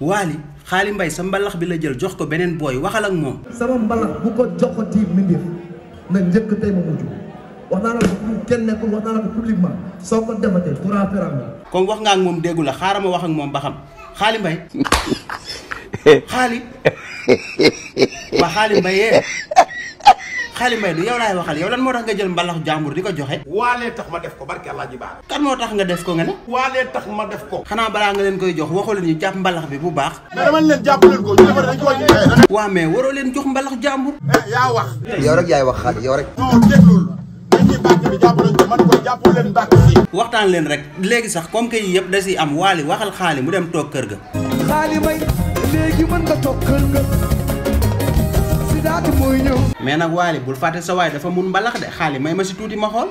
Wally Xaali Mbay sa mbalax bi la jël jox ko beneen booy waxal ak moom. sama mbalax bu ko joxati mbindeef na njëkk tey ma mujj wax naa la ko kenn nekkul wax naa la ko publiquement soo ko dematee pour affaire comme wax nga ak moom déggu la xaaral ma wax ak moom ba xam Xaali Mbay waa Xaali Mbay Xaali Mbay du yow laay waxal yow lan moo tax nga jël mbalax jàmbur di ko joxe. waalee tax ma def ko barke Allah ji baax. kan moo tax nga def ko nga ne. waalee tax ma def ko. xanaa balaa nga leen koy jox waxoo leen ñu jàpp mbalax bi bu baax. mais dama leen jàpp leen ko ñu defar dañ ko waa mais waroo leen jox mbalax jàmbur. yaa wax. yow rek yaay wax Xaali yow rek. non déglul dañuy bàq bi jàpp nañ ko man ko jàpp leen bàq bi. waxtaan leen rek léegi sax comme que yii yëpp da si am Wally waxal Xaali mu dem toog kër ga. Xaali Mbay léegi mën nga toog kër ga si daati mooy ñëw. mais nag Wally bul fàtte sa waay dafa mun mbalax de Xaali may ma si tuuti ma xool.